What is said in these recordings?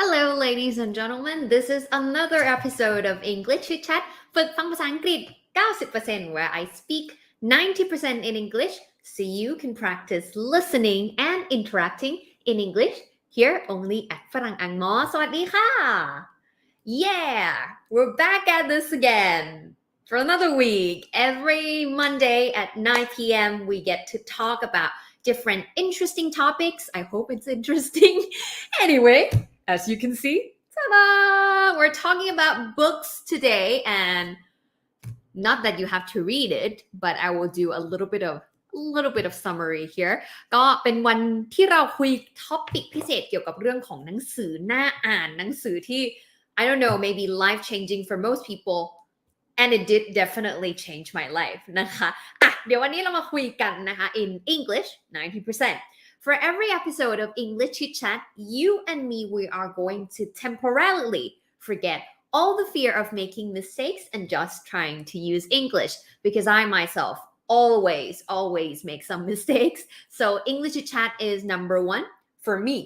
Hello, ladies and gentlemen. This is another episode of English Chitchat ฝึกฟังภาษาอังกฤษ 90% where I speak 90% in English so you can practice listening and interacting in English here only at ฝรั่งอังมอสวัสดีค่ะ Yeah, we're back at this again for another week. Every Monday at 9 p.m. we get to talk about different interesting topics. I hope it's interesting. Anyway, as you can see, ta-da! We're talking about books today, and not that you have to read it, but I will do a little bit of summary here. ก็เป็นวันที่เราคุยท็อปิกพิเศษเกี่ยวกับเรื่องของหนังสือน่าอ่านหนังสือที่ I don't know, maybe life changing for most people, and it did definitely change my life นะคะเดี๋ยววันนี้เรามาคุยกันนะคะ in English 90%For every episode of English Chit Chat, you and me, we are going to temporarily forget all the fear of making mistakes and just trying to use English because I myself always make some mistakes. So English Chit Chat is number one for me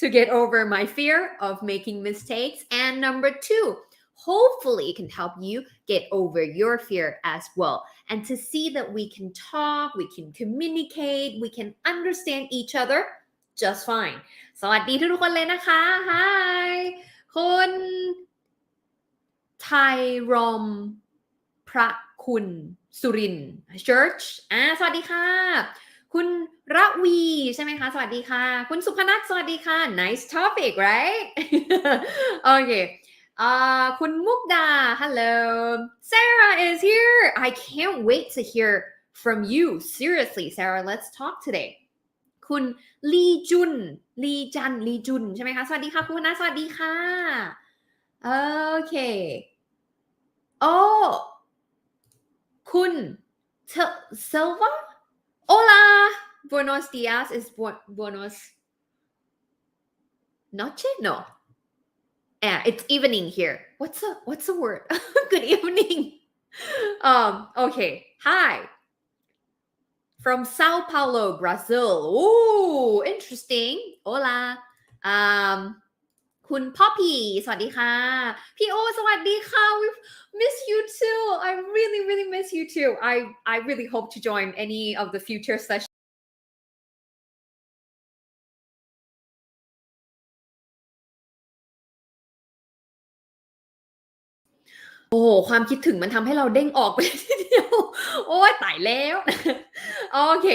to get over my fear of making mistakes. And number two, hopefully it can help you get over your fear as well.And to see that we can talk, we can communicate, we can understand each other just fine. สวัสดีทุกคนเลยนะคะ Hi คุณไทยรมพระคุณสุรินทร์ Church สวัสดีค่ะคุณระวีใช่ไหมคะสวัสดีค่ะคุณสุพนัทสวัสดีค่ะ Nice topic right Okayคุณมุกดา Hello Sarah is here I can't wait to hear from you Seriously Sarah let's talk today คุณลีจุนใช่ไหมคะสวัสดีค่ะคุณนะสวัสดีค่ะโอเคคุณ Silva Hola Buenos días is buenos noche no it's evening here. What's the word? Good evening. Okay. Hi. From Sao Paulo, Brazil. Ooh, interesting. Hola. คุณ Poppy สวัสดีค่ะพี่โอสวัสดีค่ะ We miss you too. I really miss you too. I really hope to join any of the future sessions.โอ้ความคิดถึงมันทำให้เราเด้งออกไปทีเดียวโอ้ยตายแล้วโอเค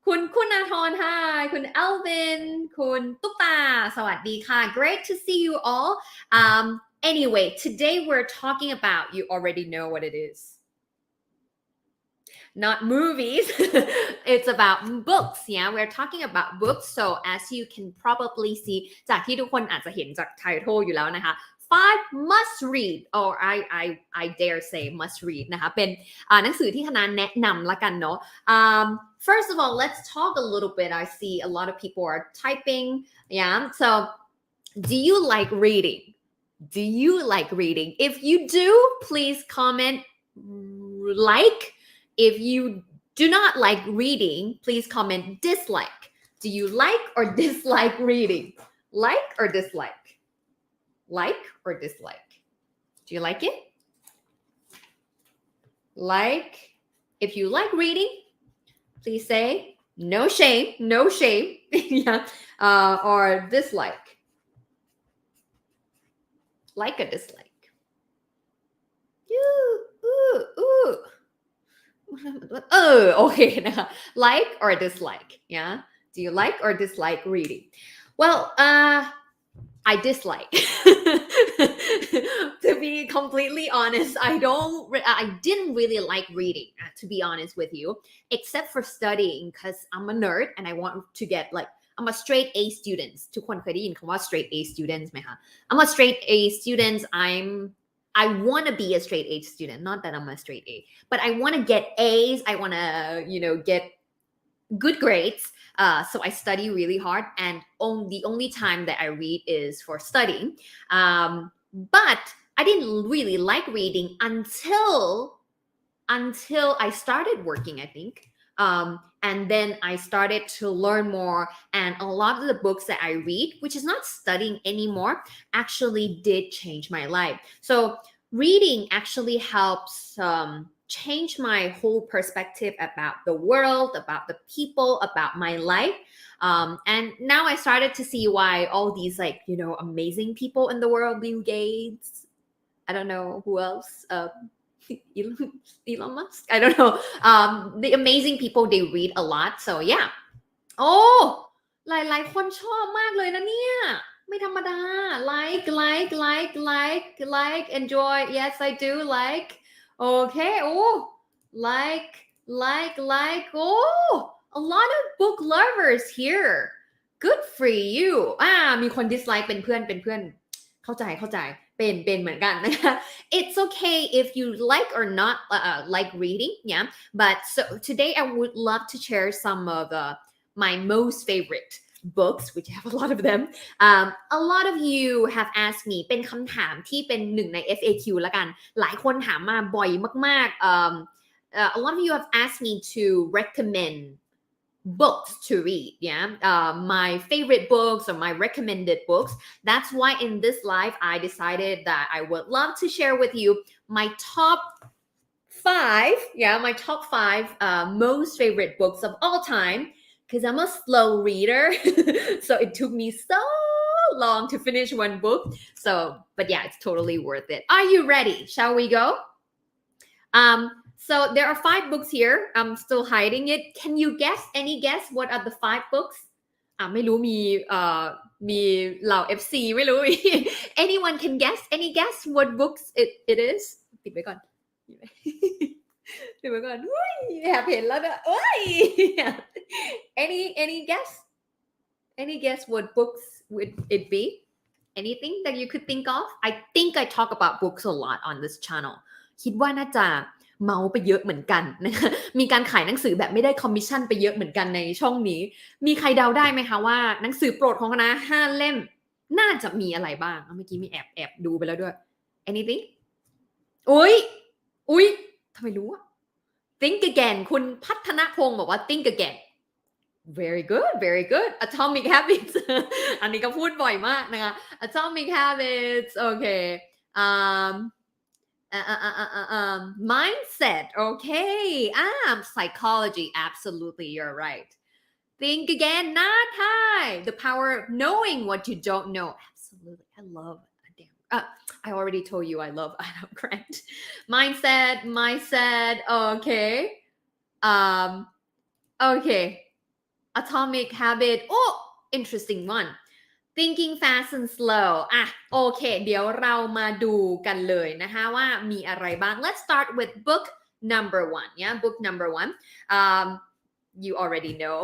คุณอาทร Hi คุณ Alvin คุณตุ๊กตาสวัสดีค่ะ Great to see you all anyway today we're talking about you already know what it is not movies it's about books yeah we're talking about books so as you can probably see จากที่ทุกคนอาจจะเห็นจาก title อยู่แล้วนะคะ5 must read or I dare say must read นะคะเป็นหนังสือที่ธนาแนะนำละกันเนาะfirst of all let's talk a little bit I see a lot of people are typing yeah so do you like reading if you do please comment like if you do not like reading please comment dislike do you like or dislike reading like or dislike or dislike? Do you like it? Like, if you like reading, please say no shame, yeah, or dislike. Like or dislike? Okay, like or dislike, yeah? Do you like or dislike reading? Well, I dislike. To be completely honest, I didn't really like reading, to be honest with you, except for studying because I'm a nerd and I want to get I'm a straight A student. ทุกคนเคยได้ยินคำว่า straight A student ไหมคะ I'm a straight A student. I want to be a straight A student. Not that I'm a straight A, but I want to get A's. I want to, get good grades.So I study really hard and the only time that I read is for studying. But I didn't really like reading until I started working, I think. and then I started to learn more, and a lot of the books that I read, which is not studying anymore, actually did change my life. So reading actually helps change my whole perspective about the world, about the people, about my life. And now I started to see why all these amazing people in the world, Bill Gates, I don't know who else, Elon Musk, I don't know, the amazing people, they read a lot. So yeah. โอ้หลายๆคนชอบมากเลยนะเนี่ยไม่ธรรมดา like enjoy, yes I do like okay like a lot of book lovers here, good for you มีคน dislike เป็นเพื่อนเข้าใจเป็นเหมือนกันนะคะ it's okay if you like or not like reading, yeah, but so today I would love to share some of my most favorite books, which I have a lot of them. A lot of you have asked me เป็นคำถามที่เป็นหนึ่งใน FAQ ละกันหลายคนถามมาบ่อยมากๆa lot of you have asked me to recommend books to read, yeah, my favorite books or my recommended books. That's why in this live I decided that I would love to share with you my top 5 most favorite books of all time, because I'm a slow reader so it took me so long to finish one book, but yeah, it's totally worth it. Are you ready? Shall we go? So there are 5 books here. I'm still hiding it. Can you guess what are the 5 books? ไม่รู้มีเหล่า FC ไม่รู้ anyone can guess? Any guess what books it is? ปิดไว้ก่อนอุ้ยแอบเห็นแล้วนะอุ้ย any guess what books would it be? Anything that you could think of? I think I talk about books a lot on this channel. คิดว่าน่าจะเมาไปเยอะเหมือนกันนะคะมีการขายหนังสือแบบไม่ได้คอมมิชชั่นไปเยอะเหมือนกันในช่องนี้มีใครเดาได้ไหมคะว่าหนังสือโปรดของคณะ5 เล่มน่าจะมีอะไรบ้างเมื่อกี้มีแอบดูไปแล้วด้วย anything อุ๊ยทำไมรู้อะ think again คุณพัฒนพงศ์บอกว่า think again very good atomic habits อันนี้ก็พูดบ่อยมากนะคะ atomic habits okay mindset, okay. Psychology, absolutely, you're right. Think again, not high. The power of knowing what you don't know. Absolutely, I love I already told you I love Adam Grant. Mindset, okay. Okay. Atomic habit. Oh, interesting one.Thinking fast and slow โอเคเดี๋ยวเรามาดูกันเลยนะคะว่ามีอะไรบ้าง Let's start with book number 1 yeah book number 1 you already know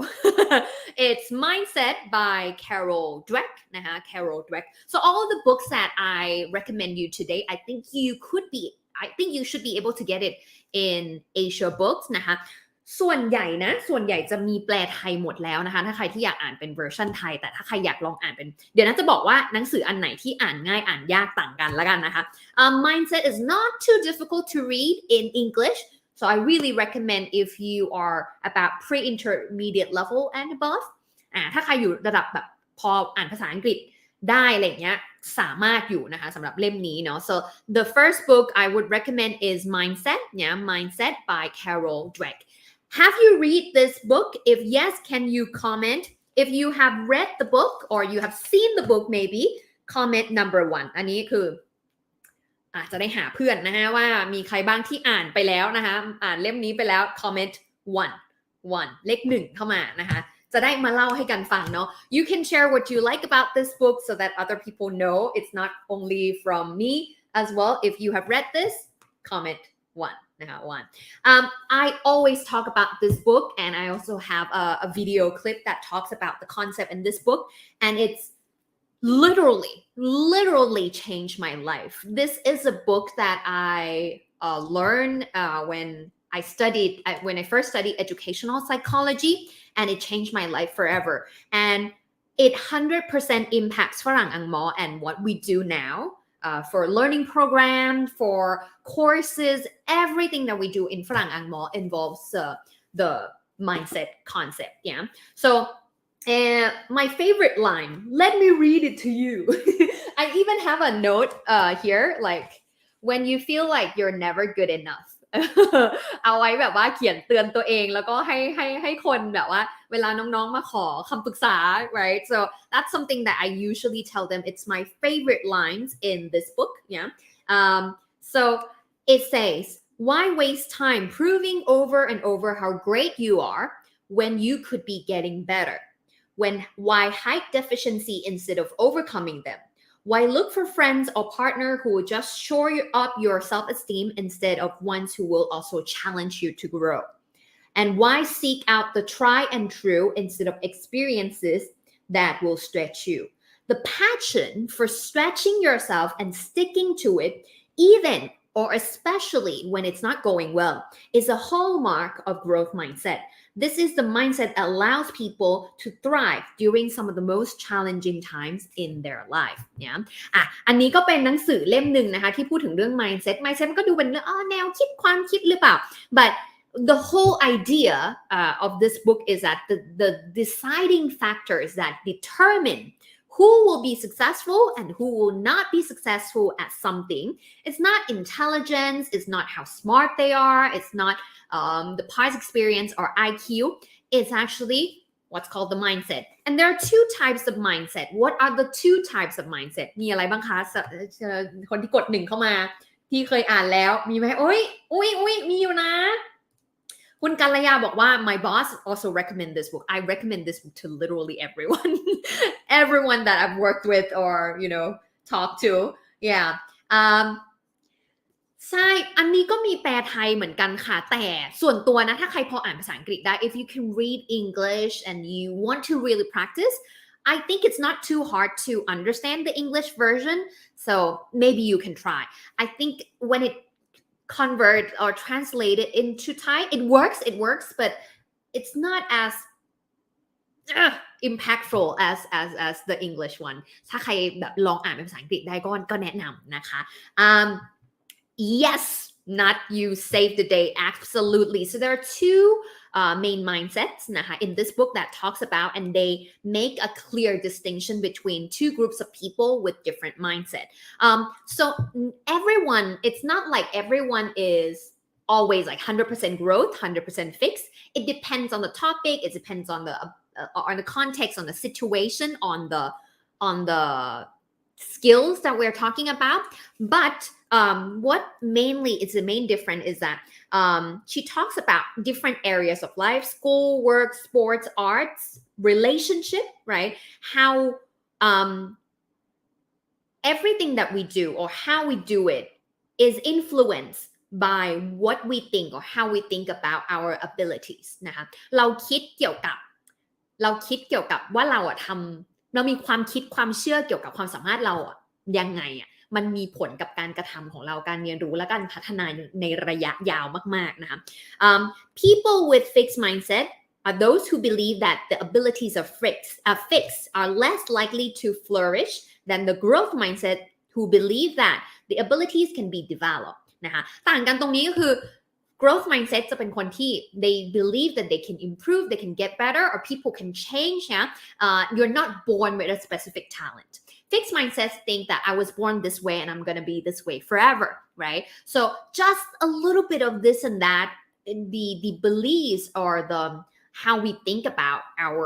it's Mindset by Carol Dweck นะคะ Carol Dweck so all of the books that I recommend you today I think you should be able to get it in Asia Books นะคะส่วนใหญ่จะมีแปลไทยหมดแล้วนะคะถ้าใครที่อยากอ่านเป็นเวอร์ชันไทยแต่ถ้าใครอยากลองอ่านเป็นเดี๋ยวจะบอกว่าหนังสืออันไหนที่อ่านง่ายอ่านยากต่างกันละกันนะคะ Mindset is not too difficult to read in English so I really recommend if you are about pre-intermediate level and above ถ้าใครอยู่ระดับแบบพออ่านภาษาอังกฤษได้อะไรเงี้ยสามารถอยู่นะคะสำหรับเล่มนี้เนาะ so the first book I would recommend is Mindset by Carol Dweck.Have you read this book? If yes, can you comment? If you have read the book or you have seen the book maybe, comment number 1 อันนี้คือจะได้หาเพื่อนนะฮะว่ามีใครบ้างที่อ่านไปแล้วนะคะอ่านเล่มนี้ไปแล้ว comment 1เลข1เข้ามานะคะจะได้มาเล่าให้กันฟังเนาะ You can share what you like about this book so that other people know it's not only from me as well. If you have read this, comment 1นะคะI always talk about this book and I also have a video clip that talks about the concept in this book and it's literally changed my life. This is a book that I learned when I first studied educational psychology and it changed my life forever and it 100% impacts ฝรั่งอังมอ and what we do now.For learning programs, for courses, everything that we do in ฝรั่งอังมอ involves the mindset concept. Yeah. So my favorite line, let me read it to you. I even have a note here, like when you feel like you're never good enough. เอาไว้แบบว่าเขียนเตือนตัวเองแล้วก็ให้คนแบบว่าเวลาน้องๆมาขอคำปรึกษา right? So that's something that I usually tell them. It's my favorite lines in this book. Yeah. So it says, why waste time proving over and over how great you are when you could be getting better? Why hide deficiency instead of overcoming them? Why look for friends or partner who will just shore up your self-esteem instead of ones who will also challenge you to grow? And why seek out the try and true instead of experiences that will stretch you? The passion for stretching yourself and sticking to it, even or especially when it's not going well, is a hallmark of growth mindset. This is the mindset that allows people to thrive during some of the most challenging times in their life. Yeah. อันนี้ก็เป็นหนังสือเล่มหนึ่งนะคะที่พูดถึงเรื่อง mindset มันก็ดูเป็นแนวคิดความคิดหรือเปล่า but the whole idea of this book is that the deciding factors that determine who will be successful and who will not be successful at something. It's not intelligence, it's not how smart they are, it's not the past experience or IQ. It's actually what's called the mindset. And there are two types of mindset. What are the two types of mindset? มีอะไรบ้างคะคนที่กด1เข้ามาที่เคยอ่านแล้วมีไหมอุ้ยมีอยู่นะคุณกัลยาบอกว่า my boss also recommend this book. I recommend this book to literally everyone that I've worked with or talked to. Yeah. ใช่อันนี้ก็มีแปลไทยเหมือนกันค่ะแต่ส่วนตัวนะถ้าใครพออ่านภาษาอังกฤษได้ if you can read English and you want to really practice I think it's not too hard to understand the English version so maybe you can try I think when it convert or translate it into Thai it works but it's not as impactful as the English one ถ้าใครแบบลองอ่านเป็นภาษาอังกฤษได้ก็แนะนำนะคะ yes not you save the day absolutely so there are two main mindsets in this book that talks about and they make a clear distinction between two groups of people with different mindset so everyone it's not like everyone is always like 100% growth 100% fixed it depends on the topic it depends on the context on the situation on the skills that we're talking about but what mainly is the main difference is that she talks about different areas of life school work sports arts relationship right how everything that we do or how we do it is influenced by what we think or how we think about our abilities นะคะเราคิดเกี่ยวกับว่าเราเรามีความคิดความเชื่อเกี่ยวกับความสามารถเรายังไงมันมีผลกับการกระทำของเราการเรียนรู้และการพัฒนาในระยะยาวมากๆนะคะ people with fixed mindset are those who believe that the abilities are fixed are less likely to flourish than the growth mindset who believe that the abilities can be developed นะคะต่างกันตรงนี้ก็คือ growth mindset จะเป็นคนที่ they believe that they can improve they can get better or people can change you're not born with a specific talent fixed mindsets think that I was born this way and I'm going to be this way forever right so just a little bit of this and that the beliefs or the how we think about our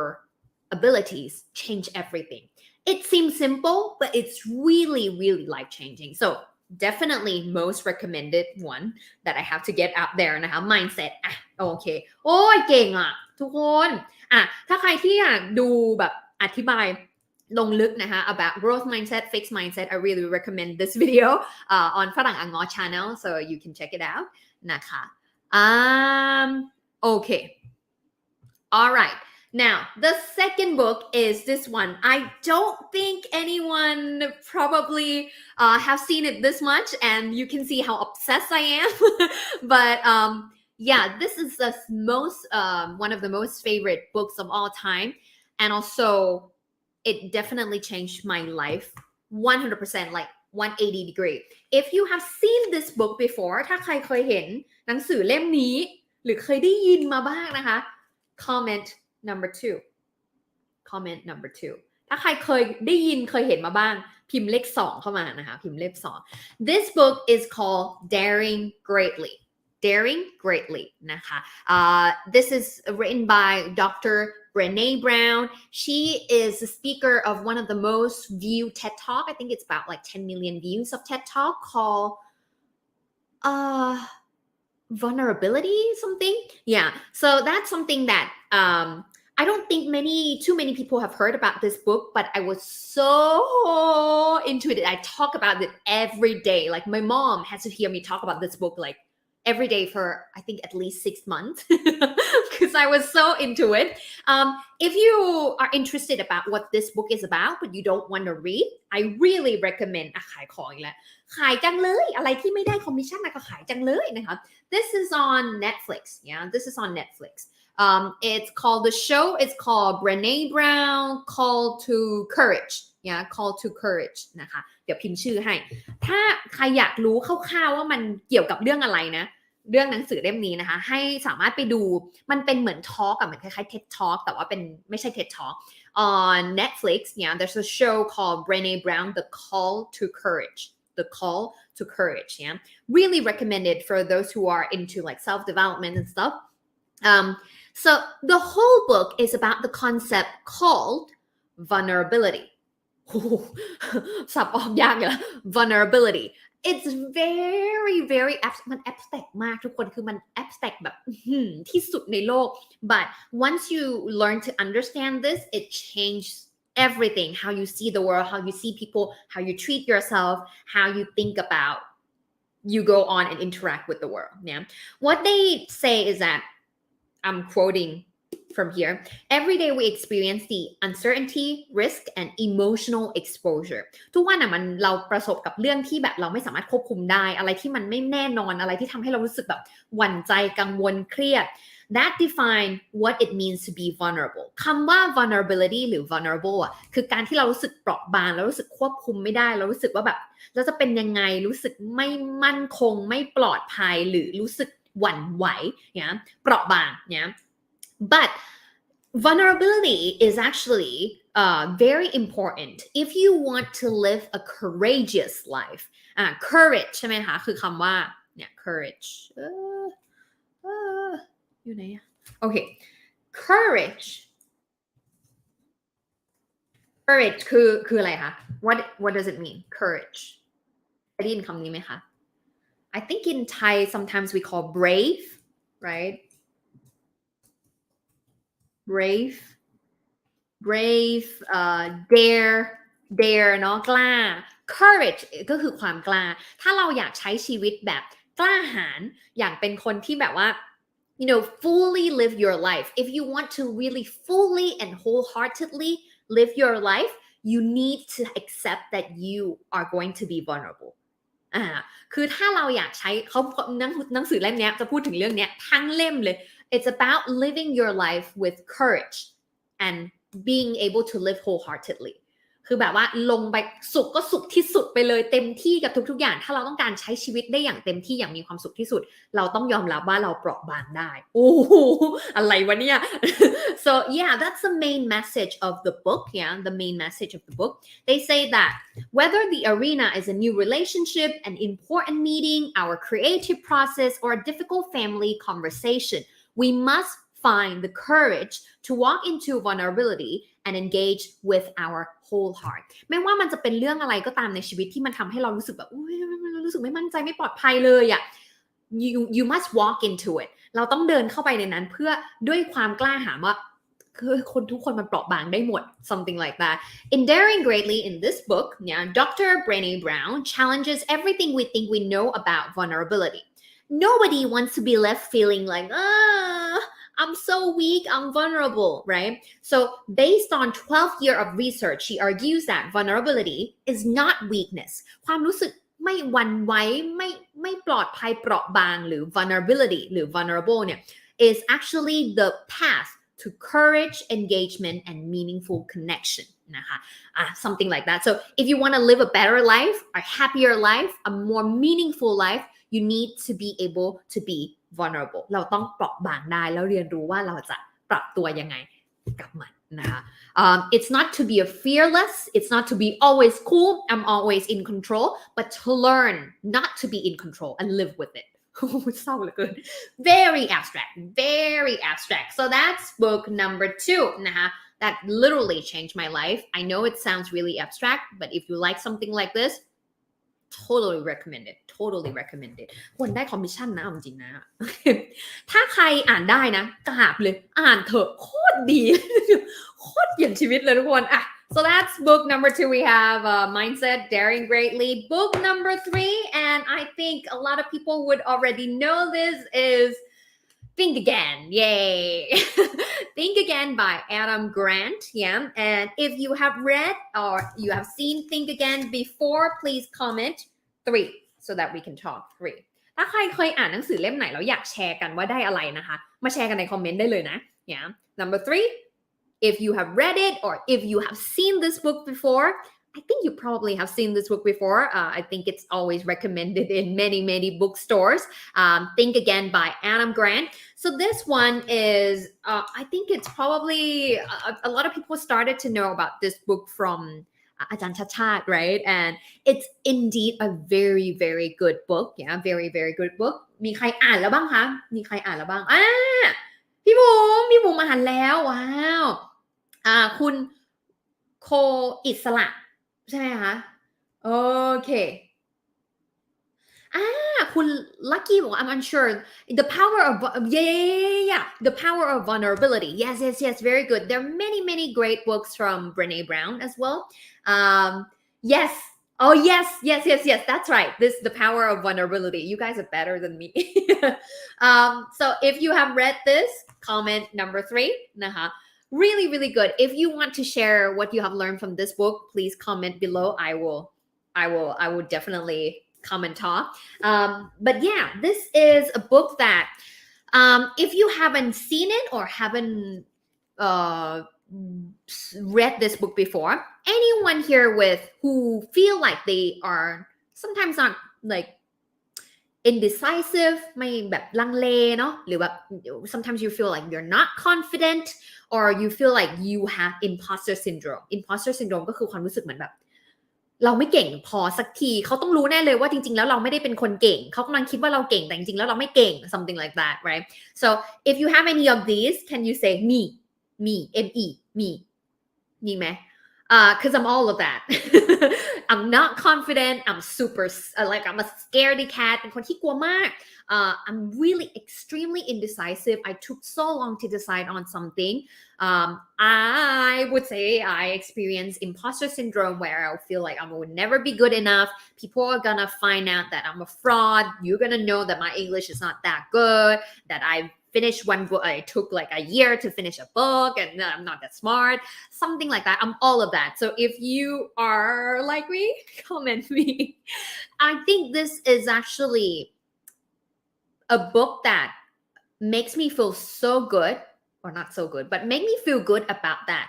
abilities change everything it seems simple but it's really really life changing so definitely most recommended one that I have to get out there นะคะ mindset โอเคโอ้ยเก่งทุกคนถ้าใครที่อยากดูแบบอธิบายลงลึกนะคะ about growth mindset fixed mindset I really recommend this video on ฝรั่งอ่างงอ channel so you can check it out นะคะokay all right now the second book is this one I don't think anyone probably have seen it this much and you can see how obsessed I am but yeah this is the most one of the most favorite books of all time and also it definitely changed my life 100% like 180 degree if you have seen this book before ถ้าใครเคยเห็นหนังสือเล่มนี้หรือเคยได้ยินมาบ้างนะคะ comment number 2 comment number 2 ถ้าใครเคยได้ยินเคยเห็นมาบ้างพิมพ์เลข2เข้ามานะคะพิมพ์เลข2 This book is called Daring Greatly นะคะ This is written by Dr. Brené Brown. She is the speaker of one of the most viewed TED Talk. I think it's about like 10 million views of TED Talk called vulnerability something. Yeah. So that's something that I don't think too many people have heard about this book, but I was so into it. I talk about it every day. Like my mom has to hear me talk about this book like every day for I think at least 6 months because I was so into it. If you are interested about what this book is about but you don't want to read, I really recommend ขายของอีกแล้วขายจังเลยอะไรที่ไม่ได้คอมมิชชั่นก็ขายจังเลยนะคะ This is on Netflix. Yeah, this is on Netflix. It's called the show is called Brené Brown Call to Courage. Yeah, Call to Courage นะคะเดี๋ยวพิมพ์ชื่อให้ถ้าใครอยากรู้คร่าวๆว่ามันเกี่ยวกับเรื่องอะไรนะเรื่องหนังสือเล่มนี้นะคะให้สามารถไปดูมันเป็นเหมือนทอล์กเหมือนคล้ายๆ TED Talk แต่ว่าเป็นไม่ใช่ TED Talk on Netflix. Yeah, there's a show called Brené Brown The Call to Courage. The Call to Courage. Yeah, really recommended for those who are into like self-development and stuff. So the whole book is about the concept called vulnerability. สับออกยากเลย vulnerability. It's very veryมัน abstract มากทุกคนคือมัน abstract แบบที่สุดในโลก but once you learn to understand this it changes everything how you see the world how you see people how you treat yourself how you think about you go on and interact with the world. Yeah, what they say is that I'm quoting from here. Every day we experience the uncertainty, risk, and emotional exposure. ทุกวันมันเราประสบกับเรื่องที่แบบเราไม่สามารถควบคุมได้อะไรที่มันไม่แน่นอนอะไรที่ทำให้เรารู้สึกแบบหวั่นใจกังวลเครียด That define what it means to be vulnerable. คำว่า vulnerability หรือ vulnerable คือการที่เรารู้สึกเปราะบางเรารู้สึกควบคุมไม่ได้เรารู้สึกว่าแบบเราจะเป็นยังไงรู้สึกไม่มั่นคงไม่ปลอดภัยหรือรู้สึกหวั่นไหวเนี่ยเปราะบางเนี่ยBut vulnerability is actually very important if you want to live a courageous life. Courage ใช่ไหมคะคือคำว่าเนี่ย courage อยู่ไหนอะโอเค courage คืออะไรคะ what does it mean courage ได้ยินคำนี้ไหมคะ I think in Thai sometimes we call brave right brave dare เนาะกล้า courage ก็คือความกล้าถ้าเราอยากใช้ชีวิตแบบกล้าหาญอย่างเป็นคนที่แบบว่า fully live your life if you want to really fully and wholeheartedly live your life you need to accept that you are going to be vulnerableคือถ้าเราอยากใช้เขาหนังสือเล่มนี้จะพูดถึงเรื่องนี้ทั้งเล่มเลย It's about living your life with courage and being able to live wholeheartedly คือแบบว่าลงไปสุขก็สุขที่สุดไปเลยเต็มที่กับทุกๆอย่างถ้าเราต้องการใช้ชีวิตได้อย่างเต็มที่อย่างมีความสุขที่สุดเราต้องยอมรับว่าเราเปราะบางได้โอ้โหอะไรวะเนี่ย so yeah that's the main message of the book yeah the main message of the book they say that whether the arena is a new relationship an important meeting our creative process or a difficult family conversation we must find the courage to walk into vulnerability and engage with our whole heart ไม่ว่ามันจะเป็นเรื่องอะไรก็ตามในชีวิตที่มันทำให้เรารู้สึกแบบรู้สึกไม่มั่นใจไม่ปลอดภัยเลยอ่ะ you must walk into it เราต้องเดินเข้าไปในนั้นเพื่อด้วยความกล้าหาญว่าคือคนทุกคนมันเปราะบางได้หมด something like that in Daring Greatly in this book yeah, Dr. Brené Brown challenges everything we think we know about vulnerability nobody wants to be left feeling like I'm so weak, I'm vulnerable, right? So based on 12 years of research, she argues that vulnerability is not weakness. ความรู้สึกไม่หวั่นไหวไม่ปลอดภัยเปราะบางหรือ vulnerability หรือ vulnerable เนี่ย is actually the path to courage, engagement, and meaningful connection. นะคะ something like that. So if you want to live a better life, a happier life, a more meaningful life, you need to be able to be vulnerable เราต้องเปราะบางได้แล้วเรียนรู้ว่าเราจะ ปรับตัวยังไงกับมันนะคะit's not to be a fearless it's not to be always cool I'm always in control but to learn not to be in control and live with it เศร้าเหลือเกิน very abstract so that's book number 2นะคะthat literally changed my life I know it sounds really abstract but if you like something like this totally recommend it ควรได้คอมมิชชั่นนะจริงๆนะ ถ้าใครอ่านได้นะกราบเลยอ่านเถอะโคตรดี โคตรเปลี่ยนชีวิตเลยทุกคนอ่ะ so that's book number 2 we have mindset daring greatly book number 3 and I think a lot of people would already know this is Think Again, yay! Think Again by Adam Grant, yeah. And if you have read or you have seen Think Again before, please comment 3 so that we can talk 3. ถ้าใครเคยอ่านหนังสือเล่มไหนแล้วอยากแชร์กันว่าได้อะไรนะคะมาแชร์กันในคอมเมนต์ได้เลยนะ yeah. Number 3, if you have read it or if you have seen this book before, I think you probably have seen this book before. I think it's always recommended in many bookstores. Think Again by Adam Grant. So this one is, I think it's probably, a lot of people started to know about this book from อาจารย์ชัดชาติ right? And it's indeed a very good book. Yeah, very good book. มีใครอ่านแล้วบ้างคะมีใครอ่านแล้วบ้างพี่บุ๋มอ่านแล้วว้าวคุณโคอิสระใช่ไหมคะโอเคคุณ Lucky บอกว่า I'm unsure the power of yeah the power of vulnerability yes very good there are many great books from Brené Brown as well yes oh yes that's right this the power of vulnerability you guys are better than me so if you have read this comment number 3 นะคะreally good if you want to share what you have learned from this book please comment below I will definitely come and talk but yeah this is a book that if you haven't seen it or haven't read this book before anyone here with who feel like they are sometimes not like indecisive ไม่แบบลังเลเนาะหรือแบบ sometimes you feel like you're not confident or you feel like you have imposter syndrome ก็คือความรู้สึกเหมือนแบบเราไม่เก่งพอสักทีเขาต้องรู้แน่เลยว่าจริงๆแล้วเราไม่ได้เป็นคนเก่งเขากำลังคิดว่าเราเก่งแต่จริงๆแล้วเราไม่เก่ง something like that right so if you have any of these can you say me meมีไหมbecause I'm all of that I'm not confident I'm super like I'm a scaredy cat เป็นคนที่กลัวมาก I'm really extremely indecisive I took so long to decide on something I would say I experience imposter syndrome where I feel like I will never be good enough people are gonna find out that I'm a fraud you're gonna know that my English is not that good that I finished one book I took like a year to finish a book and I'm not that smart something like that I'm all of that so if you are like me comment me I think this is actually a book that makes me feel so good or not so good but make me feel good about that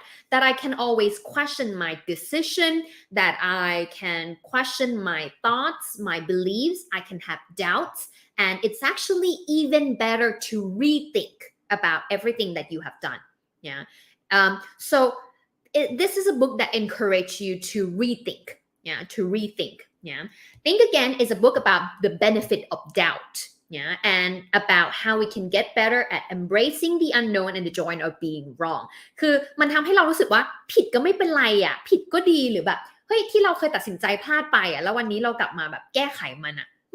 I can always question my decision that I can question my thoughts my beliefs I can have doubts and it's actually even better to rethink about everything that you have done yeah so this is a book that encourages you to rethink yeah Think Again is a book about the benefit of doubt yeah and about how we can get better at embracing the unknown and the joy of being wrong คือมันทำให้เรารู้สึกว่าผิดก็ไม่เป็นไรผิดก็ดีหรือแบบเฮ้ยที่เราเคยตัดสินใจพลาดไปแล้ววันนี้เรากลับมาแบบแก้ไขมั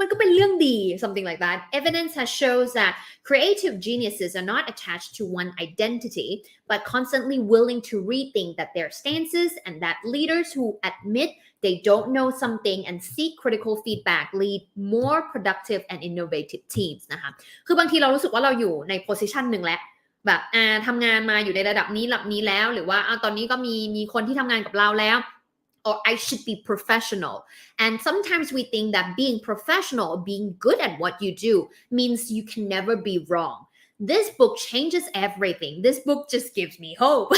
นก็เป็นเรื่องดี something like that evidence has shows that creative geniuses are not attached to one identity but constantly willing to rethink that their stances and that leaders who admit they don't know something and seek critical feedback lead more productive and innovative teams นะคะคือบางทีเรารู้สึกว่าเราอยู่ใน position หนึ่งแล้วแบบทำงานมาอยู่ในระดับนี้แล้วหรือว่าตอนนี้ก็มีคนที่ทำงานกับเราแล้วor I should be professional and sometimes we think that being professional being good at what you do means you can never be wrong this book changes everything this book just gives me hope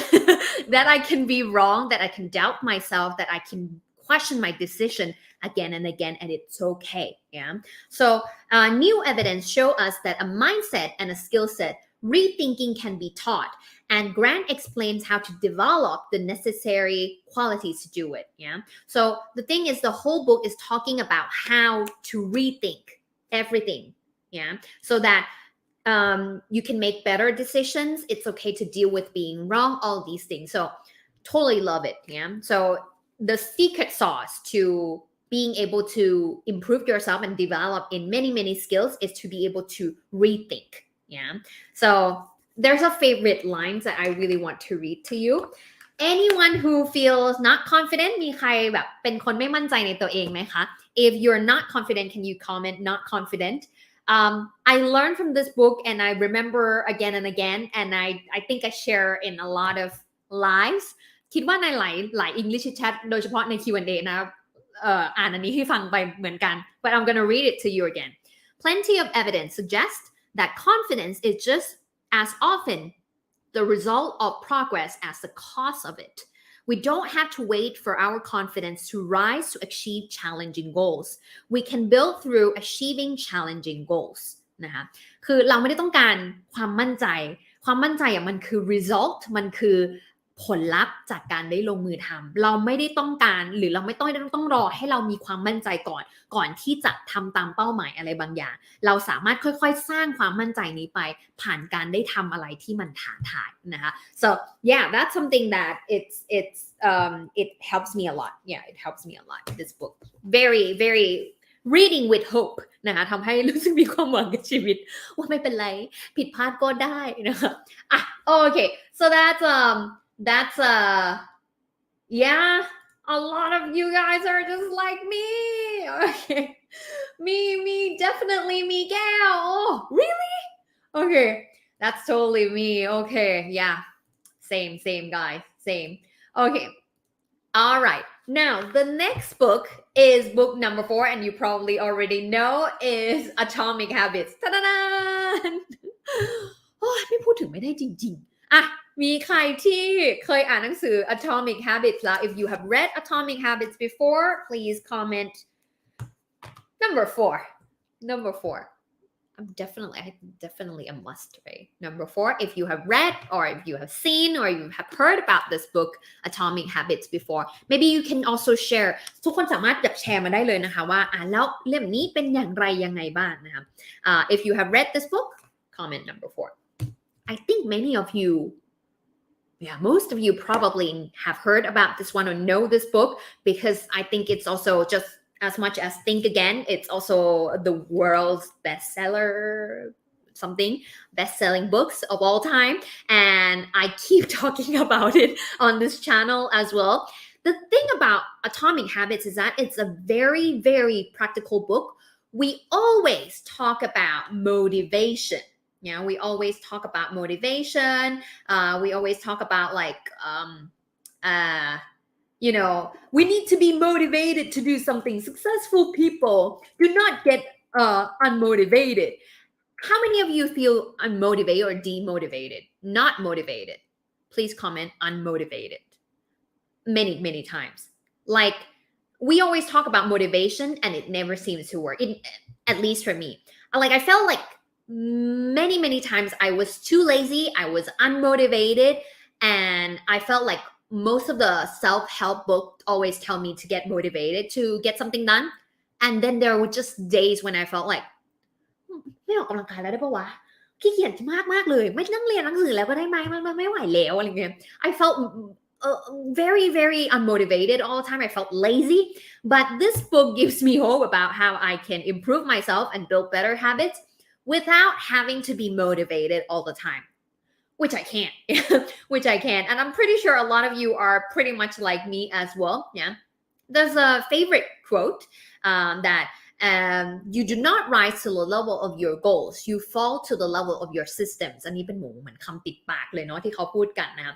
that I can be wrong that I can doubt myself that I can question my decision again and again and it's okay yeah so new evidence show us that a mindset and a skill set rethinking can be taught and Grant explains how to develop the necessary qualities to do it. Yeah. So the thing is, the whole book is talking about how to rethink everything. Yeah. So that you can make better decisions. It's okay to deal with being wrong, all these things. So totally love it. Yeah. So the secret sauce to being able to improve yourself and develop in many skills is to be able to rethink. Yeah. So there's a favorite lines that I really want to read to you. Anyone who feels not confident มีใครแบบเป็นคนไม่มั่นใจในตัวเองไหมคะ If you're not confident, can you comment not confident? I learned from this book and I remember again and again and I think I share in a lot of lives คิดว่าในหลาย English chat โดยเฉพาะใน Q&A นะอ่านอันนี้ให้ฟังไปเหมือนกัน but I'm gonna read it to you again. Plenty of evidence suggests that confidence is just as often the result of progress as the cause of it. We don't have to wait for our confidence to rise to achieve challenging goals. We can build through achieving challenging goals. นะคะคือเราไม่ได้ต้องการความมั่นใจมันคือ result มันคือผลลัพธ์จากการได้ลงมือทำเราไม่ได้ต้องการหรือเราไม่ต้องรอให้เรามีความมั่นใจก่อนที่จะทำตามเป้าหมายอะไรบางอย่างเราสามารถค่อยๆสร้างความมั่นใจนี้ไปผ่านการได้ทำอะไรที่มันท้าทายนะคะ so yeah that's something that it helps me a lot yeah it helps me a lot this book very very reading with hope นะคะทำให้รู้สึกมีความหวังกับชีวิตว่าไม่เป็นไรผิดพลาดก็ได้นะคะอ่ะโอเค so that's yeah a lot of you guys are just like me okay me definitely me gal oh really okay that's totally me okay yeah same guys same okay all right now the next book is book number 4 and you probably already know is Atomic Habits ตะดาโอ้ยไม่พูดถึงไม่ได้จริงๆอ่ะมีใครที่เคยอ่านหนังสือ Atomic Habits แล้ว if you have read Atomic Habits before please comment number 4 I'm definitely a must right number 4 if you have read or if you have seen or you have heard about this book Atomic Habits before maybe you can also share ทุกคนสามารถแชร์มาได้เลยนะคะว่าอ่านแล้วเล่มนี้เป็นอย่างไรยังไงบ้างนะคะ if you have read this book comment number 4 I think many of you yeah most of you probably have heard about this one or know this book because I think it's also just as much as Think Again it's also the world's bestseller something best-selling books of all time and I keep talking about it on this channel as well the thing about Atomic Habits is that it's a very practical book we always talk about motivation yeah we always talk about motivation we always talk about like you know we need to be motivated to do something successful people do not get unmotivated how many of you feel unmotivated or demotivated not motivated please comment unmotivated many times like we always talk about motivation and it never seems to work at least for me like I felt like many times I was too lazy I was unmotivated and I felt like most of the self-help books always tell me to get motivated to get something done and then there were just days when I felt like ไม่ออกกำลังกายแล้วได้ปะวะขี้เกียจมากเลยไม่นั่งเรียนหนังสือแล้วก็ได้ไหมมันไม่ไหวแล้วอะไรเงี้ย I felt very unmotivated all the time I felt lazy but this book gives me hope about how I can improve myself and build better habits without having to be motivated all the time which I can't and I'm pretty sure a lot of you are pretty much like me as well yeah there's a favorite quote that you do not rise to the level of your goals you fall to the level of your systems อันนี้เป็นเหมือนคำติดปากเลยเนาะที่เขาพูดกันนะครับ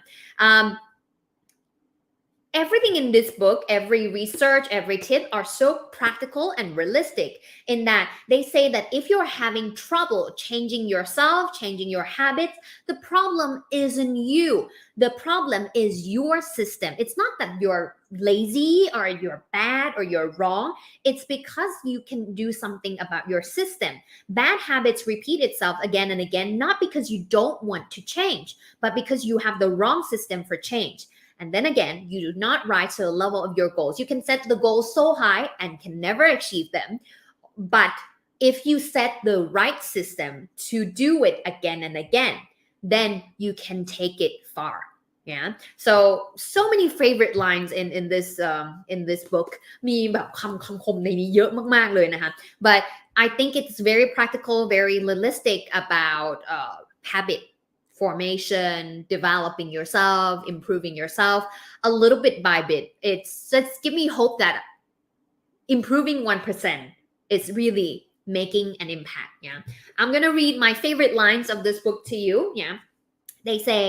everything in this book, every research, every tip are so practical and realistic in that they say that if you're having trouble changing yourself, changing your habits, the problem isn't you. The problem is your system. It's not that you're lazy or you're bad or you're wrong. It's because you can do something about your system. Bad habits repeat itself again and again, not because you don't want to change, but because you have the wrong system for change.And then again, you do not rise to the level of your goals. You can set the goals so high and can never achieve them. But if you set the right system to do it again and again, then you can take it far. Yeah. So many favorite lines in this book. มีแบบคำคมในนี้เยอะมากๆเลยนะคะ But I think it's very practical, very realistic about habit.formation, developing yourself, improving yourself a little bit by bit. It's just give me hope that improving 1% is really making an impact. Yeah. I'm going to read my favorite lines of this book to you. Yeah. They say,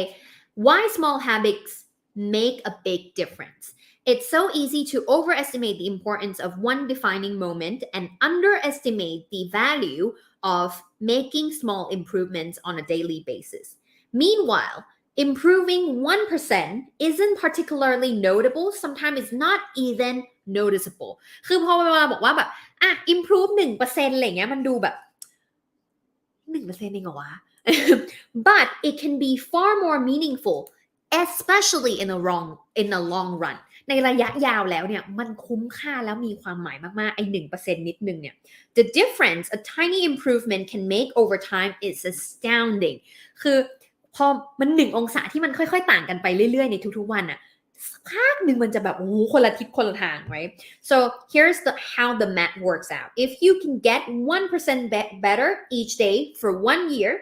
why small habits make a big difference. It's so easy to overestimate the importance of one defining moment and underestimate the value of making small improvements on a daily basis.Meanwhile, improving 1% isn't particularly notable. Sometimes it's not even noticeable. คือพอเวลาบอกว่าแบบimprove 1% อะไรเงี้ยมันดูแบบ 1% เองเหรอวะ But it can be far more meaningful, especially in the long run. ในระยะยาวแล้วเนี่ยมันคุ้มค่าแล้วมีความหมายมากๆไอ้ 1% นิดนึงเนี่ย The difference a tiny improvement can make over time is astounding. คือพอมัน1องศาที่มันค่อยๆต่างกันไปเรื่อยๆในทุกๆวันน่ะสักพักนึงมันจะแบบโอ้โหคนละทิศคนละทาง right so here's how the math works out if you can get 1% better each day for 1 year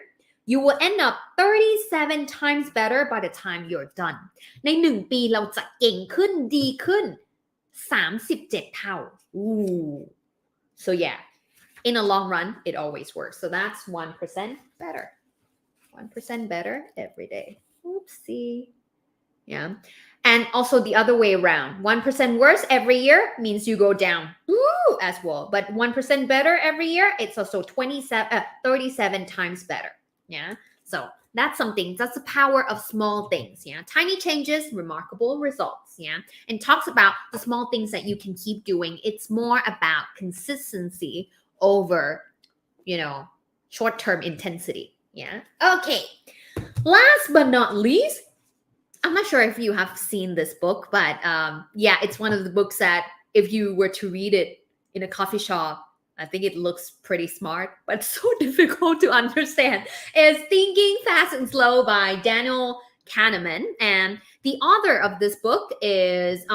you will end up 37 times better by the time you're done ใน1ปีเราจะเก่งขึ้นดีขึ้น37เท่า so yeah in a long run it always works so that's 1% better 1% better every day. Oopsie. Yeah. And also the other way around. 1% worse every year means you go down as well. But 1% better every year, it's also 37 times better. Yeah. So that's something. That's the power of small things. Yeah. Tiny changes, remarkable results. Yeah. And talks about the small things that you can keep doing. It's more about consistency over, short-term intensity.Yeah. Okay. Last but not least, I'm not sure if you have seen this book, but yeah, it's one of the books that if you were to read it in a coffee shop, I think it looks pretty smart, but so difficult to understand. It's Thinking Fast and Slow by Daniel Kahneman. And the author of this book is,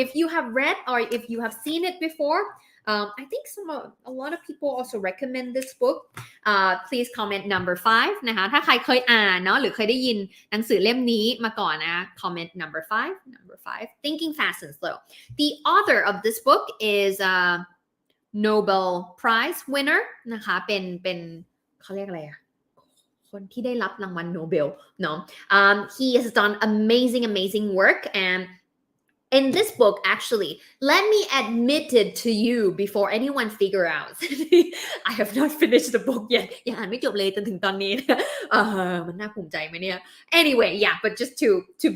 if you have read or if you have seen it before,I think a lot of people also recommend this book. Please comment number 5 นะคะถ้าใครเคยอ่านเนาะหรือเคยได้ยินหนังสือเล่มนี้มาก่อนนะ comment number 5 Thinking Fast and Slow. The author of this book is a Nobel Prize winner นะคะเป็นเขาเรียกอะไรอะคนที่ได้รับรางวัลโนเบลเนาะhe has done amazing work and in this book, actually, let me admit it to you before anyone figure out. I have not finished the book yet. ยังอ่านไม่จบเลยจนถึงตอนนี้มันน่าภูมิใจไหมเนี่ย Anyway, yeah, but just to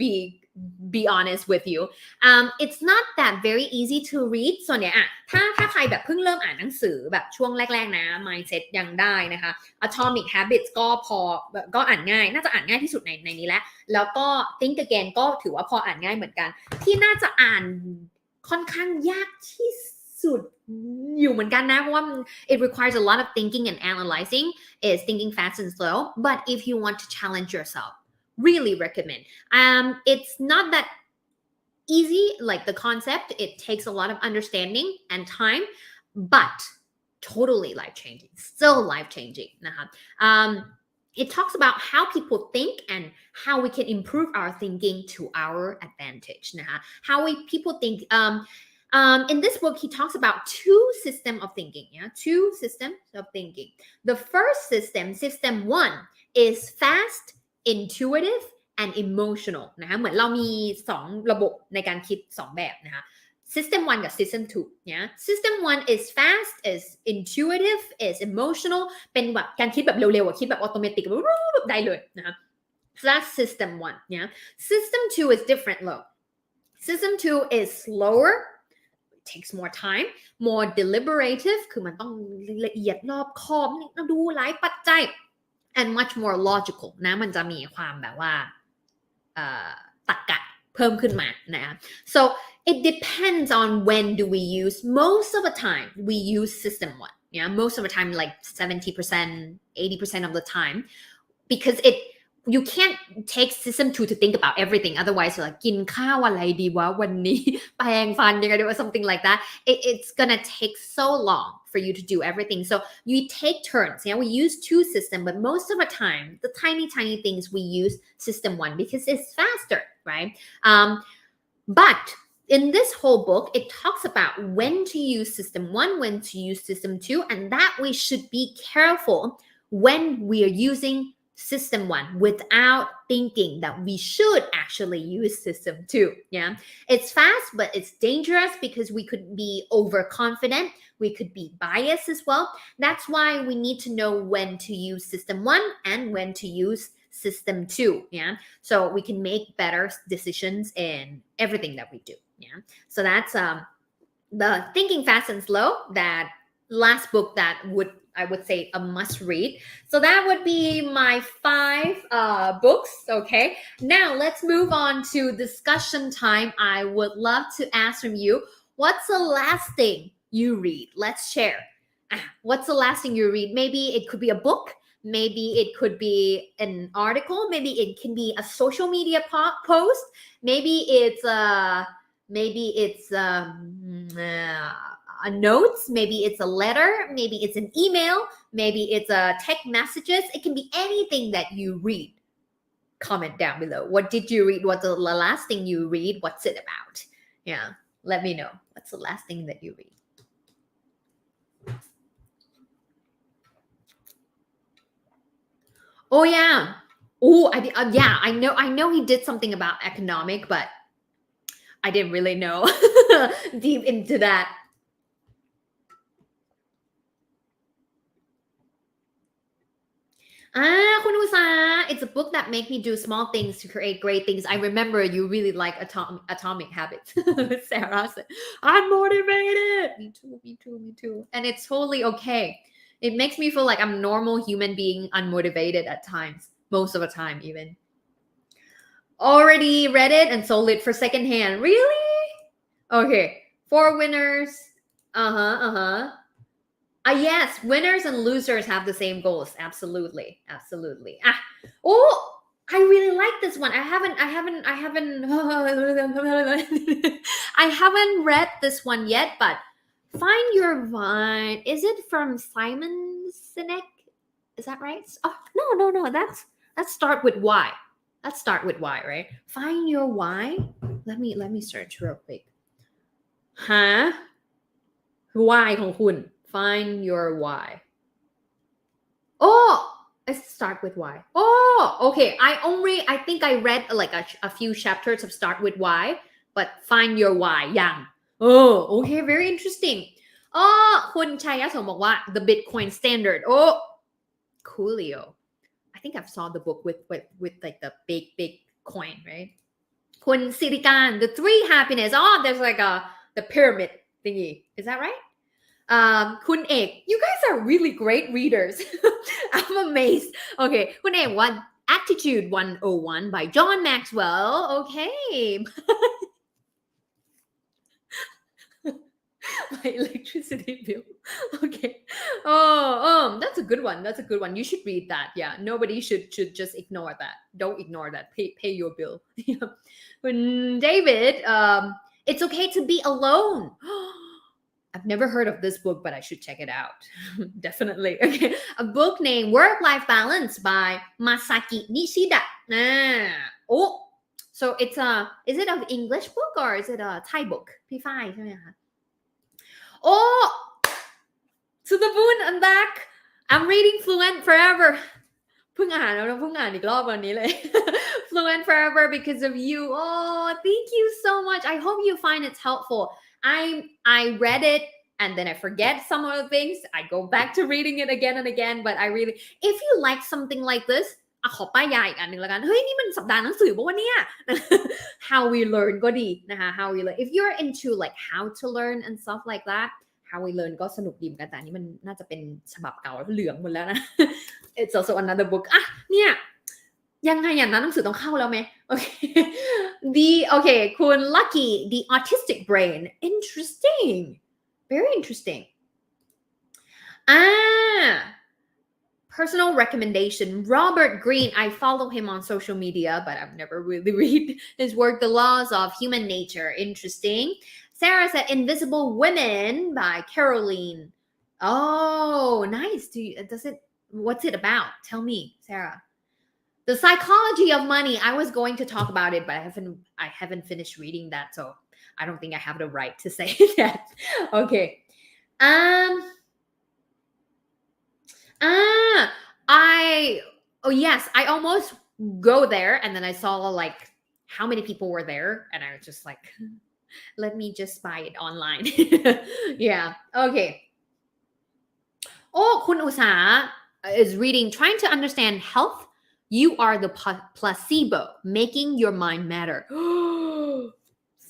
be honest with you, it's not that very easy to read. ส่วนเนี่ยถ้าใครแบบเพิ่งเริ่มอ่านหนังสือแบบช่วงแรกๆนะ mindset ยังได้นะคะ Atomic Habits ก็อ่านง่ายน่าจะอ่านง่ายที่สุดในนี้แล้วก็ Think Again ก็ถือว่าพออ่านง่ายเหมือนกันที่น่าจะอ่านค่อนข้างยากที่สุดอยู่เหมือนกันนะเพราะว่า it requires a lot of thinking and analyzing is Thinking Fast and Slow but if you want to challenge yourself really recommend it's not that easy like the concept it takes a lot of understanding and time but totally life-changing still life-changing นะคะ it talks about how people think and how we can improve our thinking to our advantage นะคะ how people think in this book he talks about two systems of thinking two systems of thinking the first system 1 is fast intuitive and emotional นะคะเหมือนเรามี2ระบบในการคิด2แบบนะคะ System 1 กับ System 2 เนี่ย System 1 is fast is intuitive is emotional เป็นแบบการคิดแบบเร็วๆคิดแบบออโตเมติกแบบได้เลยนะคะ so that's System 1 เนี่ย System 2 is different though System 2 is slower takes more time more deliberative คือมันต้องละเอียดรอบคอบดูหลายปัจจัย and much more logical นะมันจะมีความแบบว่าตรรกะเพิ่มขึ้นมานะ so it depends on when do we use most of the time we use system 1 yeah most of the time like 70% 80% of the time because you can't take system 2 to think about everything otherwise you're like กินข้าวอะไรดีวะวันนี้แปรงฟันยังไงดีวะ something like that it's gonna take so long for you to do everything so you take turns yeah we use 2 system but most of the time the tiny things we use system 1 because it's faster right but in this whole book it talks about when to use system 1 when to use system 2 and that we should be careful when we are using System 1 without thinking that we should actually use System 2 yeah it's fast but it's dangerous because we could be overconfident we could be biased as well that's why we need to know when to use System 1 and when to use System 2 yeah so we can make better decisions in everything that we do yeah so that's the Thinking Fast and Slow that last book that I would say a must read. So that would be my 5 books. Okay. Now let's move on to discussion time. I would love to ask from you, what's the last thing you read? Let's share. What's the last thing you read? Maybe it could be a book. Maybe it could be an article. Maybe it can be a social media post. Maybe it's a notes, maybe it's a letter, maybe it's an email, maybe it's a text messages. It can be anything that you read. Comment down below. What did you read? What's the last thing you read? What's it about? Yeah, let me know. What's the last thing that you read? Oh yeah. Oh, yeah. I know he did something about economic, but I didn't really know deep into that. Kun Usa, it's a book that make me do small things to create great things. I remember you really like Atomic Habits. Sarah said, I'm motivated. Me too. And it's totally okay. It makes me feel like I'm a normal human being, unmotivated at times. Most of the time, even. Already read it and sold it for secondhand. Really? Okay. 4 winners. Yes, winners and losers have the same goals. Absolutely. Oh, I really like this one. I haven't I haven't read this one yet, but Find Your Why. Is it from Simon Sinek? Is that right? Oh, no. That's start with why. Let's start with why, right? Find Your Why. Let me search real quick. Why ของคุณFind Your Why. Oh, let's start with why. Oh, okay. I think I read like a few chapters of Start with Why, but Find Your Why ยัง Oh, okay. Very interesting. Oh, คุณชัยยะสมบอกว่า The Bitcoin Standard. Oh, coolio. I think I've saw the book with like the big coin, right? คุณสิริการ The 3 Happiness. Oh, there's like the pyramid thingy. Is that right? Kun Ek, you guys are really great readers. I'm amazed. Okay, Kun Ek, Attitude 101 by John Maxwell. Okay. My electricity bill. Okay. Oh, that's a good one. You should read that. Yeah, nobody should just ignore that. Don't ignore that. Pay your bill. When David, it's okay to be alone. I've never heard of this book, but I should check it out. Definitely. Okay. A book named Work-Life Balance by Masaki Nishida. Oh, so is it an English book or is it a Thai book? P5 ใช่ไหมคะ Oh, to the moon and back. I'm reading Fluent Forever. เพิ่งอ่านแล้วนะเพิ่งอ่านอีกรอบวันนี้เลย fluent forever because of you. Oh, thank you so much. I hope you find it helpful. I read it and then I forget some of the things. I go back to reading it again and again. But I really, if you like something like this, ขอป้ายยาอีกอันหนึ่งแล้วกันเฮ้ยนี่มันสัปดาห์หนังสือป่ะวะเนี่ย How we learn ก็ดีนะคะ How we learn if you're into like how to learn and stuff like that How we learn ก็สนุกดีเหมือนกันแต่อันนี้มันน่าจะเป็นฉบับเก่าแล้วเหลืองหมดแล้วนะ It's also another book อ่ะเนี่ยยังไงอย่างนั้นหนังสือต้องเข้าแล้วไหมโอเค okay คุณ Lucky the autistic brain interesting very interesting personal recommendation Robert Greene I follow him on social media but I've never really read his work The Laws of Human Nature interesting Sarah said Invisible Women by Caroline oh nice what's it about tell me Sarah The Psychology of Money I was going to talk about it but I haven't finished reading that so I don't think I have the right to say that okay I almost go there and then I saw like how many people were there and I was just like let me just buy it online yeah okay Kun Usa is reading trying to understand health you are the placebo making your mind matter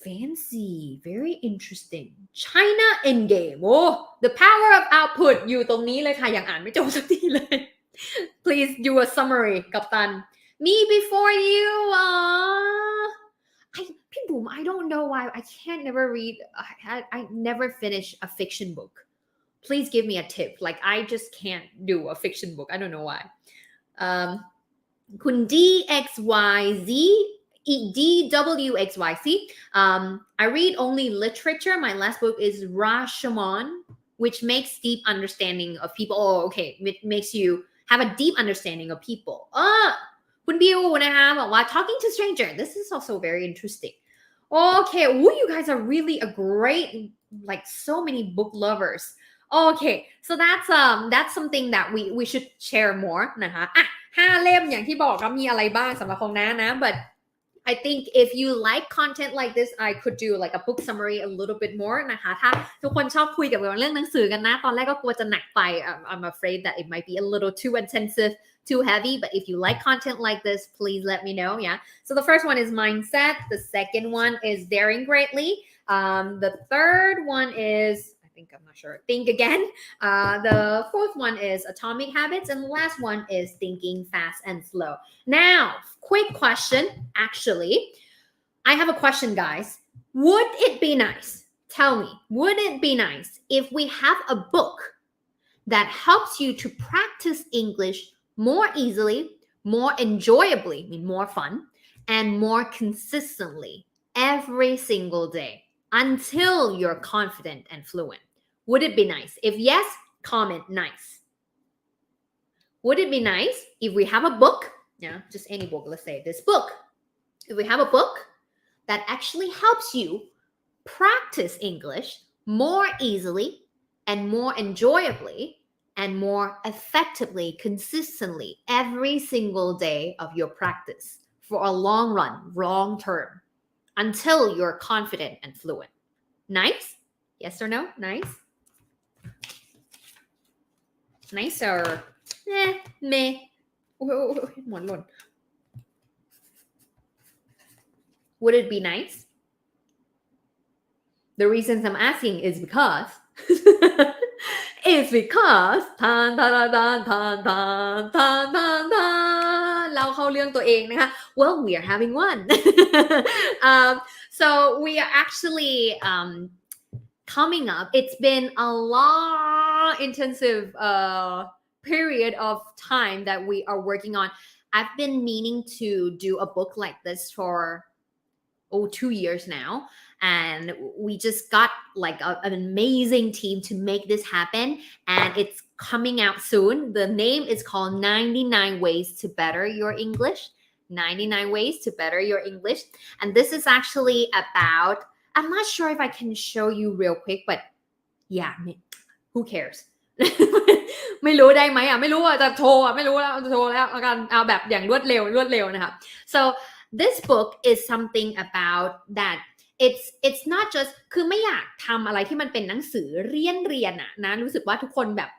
fancy very interesting China Endgame the power of output อยู่ตรงนี้เลยค่ะยังอ่านไม่จบสักทีเลย please do a summary กัปตัน me before youพี่บุ๋ม I don't know why I can't never read I never finish a fiction book please give me a tip like I just can't do a fiction book I don't know why คุณ DXYZ DWXYC I read only literature my last book is Rashomon which makes deep understanding of people okay it makes you have a deep understanding of people คุณบิวนะคะบอกว่า talking to stranger this is also very interesting okay you guys are really a great like so many book lovers okay so that's something that we should share more นะคะ5เล่มอย่างที่บอกก็มีอะไรบ้างสำหรับของน้านะ but I think if you like content like this I could do like a book summary a little bit more นะคะถ้าทุกคนชอบคุยกับเรื่องหนังสือกันนะตอนแรกก็กลัวจะหนักไป I'm afraid that it might be a little too intensive too heavy but if you like content like this please let me know yeah so the first one is mindset the second one is daring greatly the third one is I'm not sure think again the fourth one is atomic habits and the last one is thinking fast and slow now quick question actually I have a question guys would it be nice tell me would it be nice if we have a book that helps you to practice English more easily more enjoyably I mean more fun and more consistently every single day until you're confident and fluent would it be nice if yes comment nice would it be nice if we have a book yeah just any book let's say this book if we have a book that actually helps you practice English more easily and more enjoyably and more effectively consistently every single day of your practice for a long run long term until you're confident and fluent nice yes or no nice nicer meh หมอนหล่น would it be nice the reasons I'm asking is because it's because เราเข้าเรื่องตัวเองนะคะ well we are having one so we are actually coming up it's been a long intensive period of time that we are working on I've been meaning to do a book like this for 2 years now and we just got like an amazing team to make this happen and it's coming out soon the name is called 99 ways to better your English 99 ways to better your English and this is actually about I'm not sure if I can show you real quick but yeah who cares ไม่รู้ได้ไหมไม่รู้จะโชว์ไม่รู้แล้วจะโชว์แล้วกันเอาแบบอย่างรวดเร็วนะคะ so this book is something about that it's not just คือไม่อยากทำอะไรที่มันเป็นหนังสือเรียนอะนะรู้สึกว่าทุกคนแบบ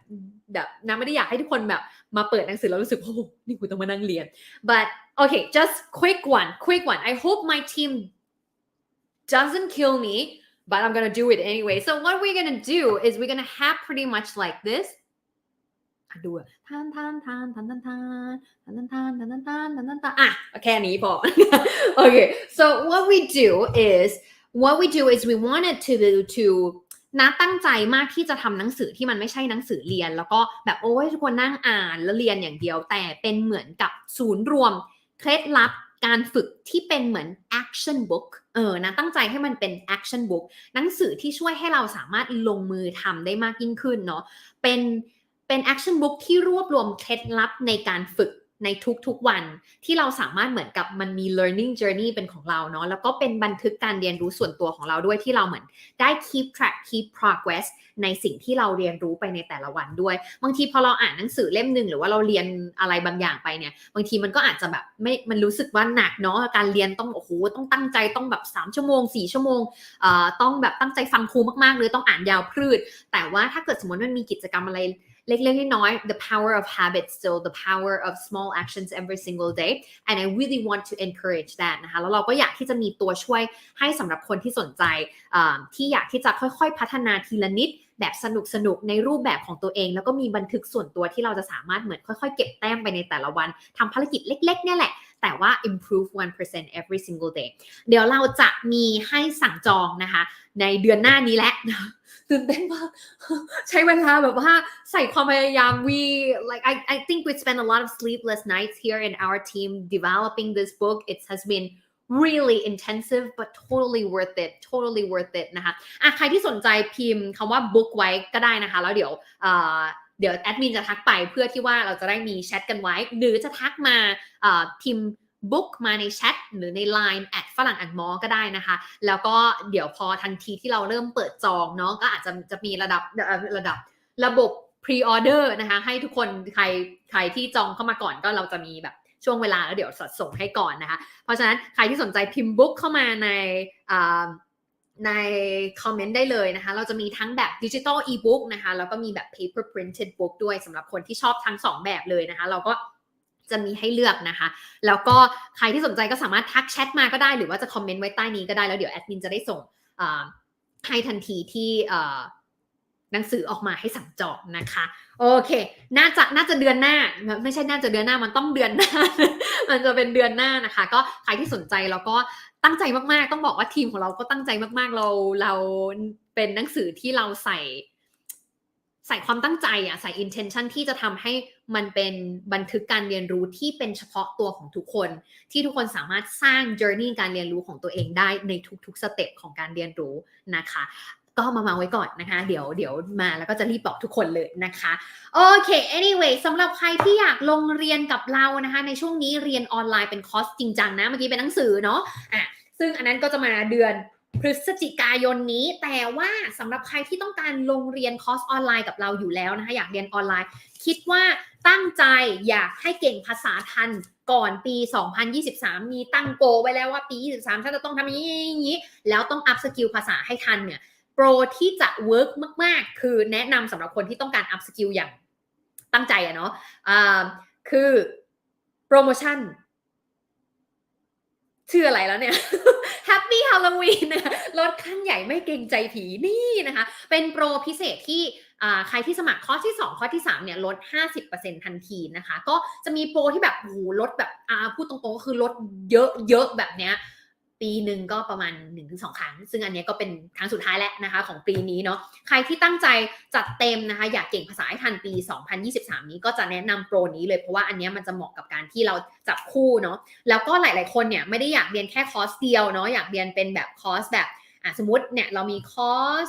นะไม่ได้อยากให้ทุกคนแบบมาเปิดหนังสือแล้วรู้สึกโอ้นี่กูต้องมานั่งเรียน but okay just quick one I hope my team doesn't kill me but I'm gonna do it anyway so what we're gonna do is we're gonna have pretty much like this ดูทานอ่ะแค่นี้พอ okay so what we do is we wanted to นะตั้งใจมากที่จะทำหนังสือที่มันไม่ใช่หนังสือเรียนแล้วก็แบบโอ้ยทุกคนนั่งอ่านแล้วเรียนอย่างเดียวแต่เป็นเหมือนกับศูนย์รวมเคล็ดลับการฝึกที่เป็นเหมือน action book นะตั้งใจให้มันเป็น action book หนังสือที่ช่วยให้เราสามารถลงมือทำได้มากยิ่งขึ้นเนาะเป็น action book ที่รวบรวมเคล็ดลับในการฝึกในทุกๆวันที่เราสามารถเหมือนกับมันมี learning journey เป็นของเราเนาะแล้วก็เป็นบันทึกการเรียนรู้ส่วนตัวของเราด้วยที่เราเหมือนได้ keep track keep progress ในสิ่งที่เราเรียนรู้ไปในแต่ละวันด้วยบางทีพอเราอ่านหนังสือเล่มนึงหรือว่าเราเรียนอะไรบางอย่างไปเนี่ยบางทีมันก็อาจจะแบบมันรู้สึกว่าหนักเนาะการเรียนต้องโอ้โหต้องตั้งใจต้องแบบ3ชั่วโมง4ชั่วโมงต้องแบบตั้งใจฟังครูมากๆเลยต้องอ่านยาวพืชแต่ว่าถ้าเกิดสมมติมันมีกิจกรรมอะไรเล็กๆน้อยๆ the power of habits still the power of small actions every single day and I really want to encourage that นะคะแล้วเราก็อยากที่จะมีตัวช่วยให้สำหรับคนที่สนใจที่อยากที่จะค่อยๆพัฒนาทีละนิดแบบสนุกๆในรูปแบบของตัวเองแล้วก็มีบันทึกส่วนตัวที่เราจะสามารถเหมือนค่อยๆเก็บแต้มไปในแต่ละวันทำภารกิจเล็กๆเนี่ยแหละแต่ว่า improve 1% every single day เดี๋ยวเราจะมีให้สั่งจองนะคะในเดือนหน้านี้แหละตื่นเต้นมากใช้เวลาแบบว่าใส่ความพยายาม I think we spent a lot of sleepless nights here in our team developing this book it has been really intensive but totally worth it นะคะใครที่สนใจพิมพ์คำว่า book ไว้ก็ได้นะคะแล้วเดี๋ยวแอดมินจะทักไปเพื่อที่ว่าเราจะได้มีแชทกันไว้หรือจะทักมาพิมพ์book มาในแชทหรือใน Line ฝรั่งอันมอก็ได้นะคะแล้วก็เดี๋ยวพอทันทีที่เราเริ่มเปิดจองเนาะก็อาจจะมีระดับระบบ pre-order นะคะให้ทุกคนใครที่จองเข้ามาก่อนก็เราจะมีแบบช่วงเวลาแล้วเดี๋ยวส่งให้ก่อนนะคะเพราะฉะนั้นใครที่สนใจพิมพ์ book เข้ามาในคอมเมนต์ได้เลยนะคะเราจะมีทั้งแบบ digital e-book นะคะแล้วก็มีแบบ paper printed book ด้วยสำหรับคนที่ชอบทั้ง2แบบเลยนะคะเราก็จะมีให้เลือกนะคะแล้วก็ใครที่สนใจก็สามารถทักแชทมาก็ได้หรือว่าจะคอมเมนต์ไว้ใต้นี้ก็ได้แล้วเดี๋ยวแอดมินจะได้ส่งให้ทันทีที่หนังสือออกมาให้สั่งจองนะคะโอเคน่าจะเดือนหน้าไม่ใช่น่าจะเดือนหน้ามันต้องเดือนหน้า มันจะเป็นเดือนหน้านะคะก็ใครที่สนใจแล้วก็ตั้งใจมากๆต้องบอกว่าทีมของเราก็ตั้งใจมากๆเราเป็นหนังสือที่เราใส่ความตั้งใจใส่ intention ที่จะทำให้มันเป็นบันทึกการเรียนรู้ที่เป็นเฉพาะตัวของทุกคนที่ทุกคนสามารถสร้าง journey การเรียนรู้ของตัวเองได้ในทุกๆสเต็ปของการเรียนรู้นะคะก็มาไว้ก่อนนะคะเดี๋ยวมาแล้วก็จะรีบบอกทุกคนเลยนะคะโอเค anyway สำหรับใครที่อยากลงเรียนกับเรานะคะในช่วงนี้เรียนออนไลน์เป็นคอร์สจริงจังนะเมื่อกี้เป็นหนังสือเนาะซึ่งอันนั้นก็จะมาเดือนพฤศจิกายนนี้แต่ว่าสำหรับใครที่ต้องการลงเรียนคอร์สออนไลน์กับเราอยู่แล้วนะคะอยากเรียนออนไลน์คิดว่าตั้งใจอยากให้เก่งภาษาทันก่อนปี2023มีตั้งโกไว้แล้วว่าปี23ฉันจะต้องทำอย่างนี้แล้วต้องอัพสกิลภาษาให้ทันเนี่ยโปรที่จะเวิร์กมากๆคือแนะนำสำหรับคนที่ต้องการอัพสกิลอย่างตั้งใจเนาะคือโปรโมชั่นชื่ออะไรแล้วเนี่ย Happy Halloween นะคะลดขั้นใหญ่ไม่เกรงใจผีนี่นะคะเป็นโปรพิเศษที่ใครที่สมัครคอร์สที่2คอร์สที่3เนี่ยลด 50% ทันทีนะคะก็จะมีโปรที่แบบโอ้โหลดแบบพูดตรงๆก็คือลดเยอะแบบเนี้ยปีหนึ่งก็ประมาณ 1-2 ครั้งซึ่งอันนี้ก็เป็นครั้งสุดท้ายแล้วนะคะของปีนี้เนาะใครที่ตั้งใจจัดเต็มนะคะอยากเก่งภาษาให้ทันปี2023นี้ก็จะแนะนำโปรนี้เลยเพราะว่าอันนี้มันจะเหมาะกับการที่เราจับคู่เนาะแล้วก็หลายๆคนเนี่ยไม่ได้อยากเรียนแค่คอร์สเดียวเนาะอยากเรียนเป็นแบบคอร์สแบบสมมติเนี่ยเรามีคอร์ส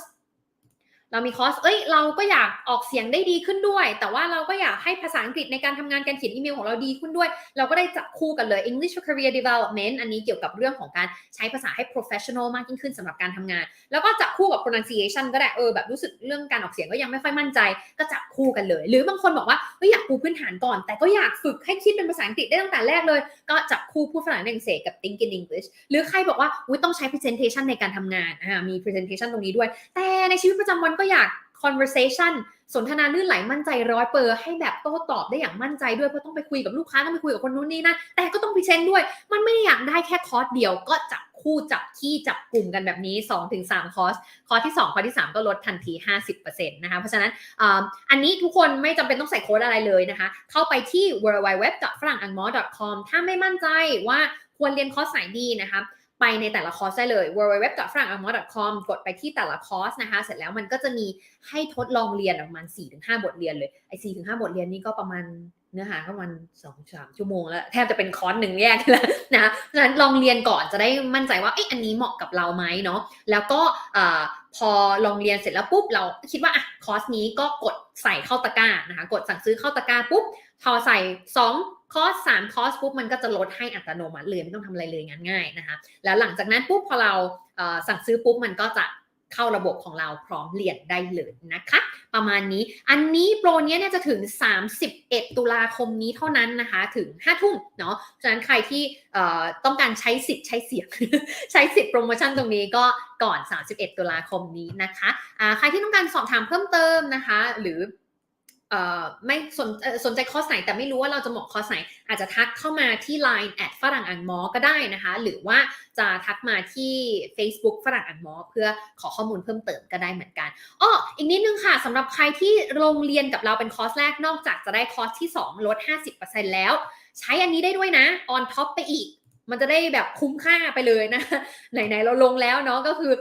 เรามีคอร์สเราก็อยากออกเสียงได้ดีขึ้นด้วยแต่ว่าเราก็อยากให้ภาษาอังกฤษในการทำงานการเขียนอีเมลของเราดีขึ้นด้วยเราก็ได้จับคู่กันเลย English for Career Development อันนี้เกี่ยวกับเรื่องของการใช้ภาษาให้ professional มากยิ่งขึ้นสำหรับการทำงานแล้วก็จับคู่กับ pronunciation ก็ได้แบบรู้สึกเรื่องการออกเสียงก็ยังไม่ค่อยมั่นใจก็จับคู่กันเลยหรือบางคนบอกว่าอยากปูพื้นฐานก่อนแต่ก็อยากฝึกให้คิดเป็นภาษาอังกฤษได้ตั้งแต่แรกเลยก็จับคู่พูดฝรั่งได้เสกกับ Think in English หรือใครบอกว่าต้องใช้ presentation ในการทำงานมี presentation ตรงนี้ด้วยแต่ในชีวิตประจำวันก็อยาก conversation สนทนาลื่นไหลมั่นใจ100%ให้แบบโต้ตอบได้อย่างมั่นใจด้วยเพราะต้องไปคุยกับลูกค้าต้องไปคุยกับคนนู้นนี่นั่นแต่ก็ต้องพรีเซนต์ด้วยมันไม่อยากได้แค่คอร์สเดียวก็จับคู่จับขี้จับกลุ่มกันแบบนี้ 2-3 คอร์สที่2คอร์สที่3ก็ลดทันที 50% นะคะเพราะฉะนั้นอันนี้ทุกคนไม่จำเป็นต้องใส่โค้ดอะไรเลยนะคะเข้าไปที่ www.frangangmo.com ถ้าไม่มั่นใจว่าควรเรียนคอร์สไหนดีนะคะไปในแต่ละคอร์สได้เลย www.frangangmo.com กดไปที่แต่ละคอร์สนะคะเสร็จแล้วมันก็จะมีให้ทดลองเรียนประมาณ 4-5 บทเรียนเลยไอ้ 4-5 บทเรียนนี่ก็ประมาณเนื้อหาประมาณ 2-3 ชั่วโมงแล้วแทบจะเป็นคอร์สหนึ่งแยกแล้วนะเพราะฉะนั้นลองเรียนก่อนจะได้มั่นใจว่าอันนี้เหมาะกับเราไหมเนาะแล้วก็พอลองเรียนเสร็จแล้วปุ๊บเราคิดว่าคอร์สนี้ก็กดใส่เข้าตะกร้านะคะกดสั่งซื้อเข้าตะกร้าปุ๊บพอใส่2คอร์ส3คอร์สปุ๊บมันก็จะลดให้อัตโนมัติเลยไม่ต้องทำอะไรเลยง่ายๆนะคะแล้วหลังจากนั้นปุ๊บพอเราสั่งซื้อปุ๊บมันก็จะเข้าระบบของเราพร้อมเรียนได้เลยนะคะประมาณนี้อันนี้โปรเนี้ยจะถึง31ตุลาคมนี้เท่านั้นนะคะถึง 5 ทุ่มเนาะฉะนั้นใครที่ต้องการใช้สิทธิ์ใช้เสียง ใช้สิทธิ์โปรโมชั่นตรงนี้ก็ก่อน31ตุลาคมนี้นะคะใครที่ต้องการสอบถามเพิ่มเติมนะคะหรือไม่สนใจคอร์สไหนแต่ไม่รู้ว่าเราจะเหมาะคอร์สไหนอาจจะทักเข้ามาที่ Line ฝรั่งอังมอก็ได้นะคะหรือว่าจะทักมาที่ Facebook ฝรั่งอังมอเพื่อขอข้อมูลเพิ่มเติมก็ได้เหมือนกันอีกนิดนึงค่ะสำหรับใครที่ลงเรียนกับเราเป็นคอร์สแรกนอกจากจะได้คอร์สที่2ลด 50% แล้วใช้อันนี้ได้ด้วยนะ on top ไปอีกมันจะได้แบบคุ้มค่าไปเลยนะไหนๆเราลงแล้วเนาะก็คือ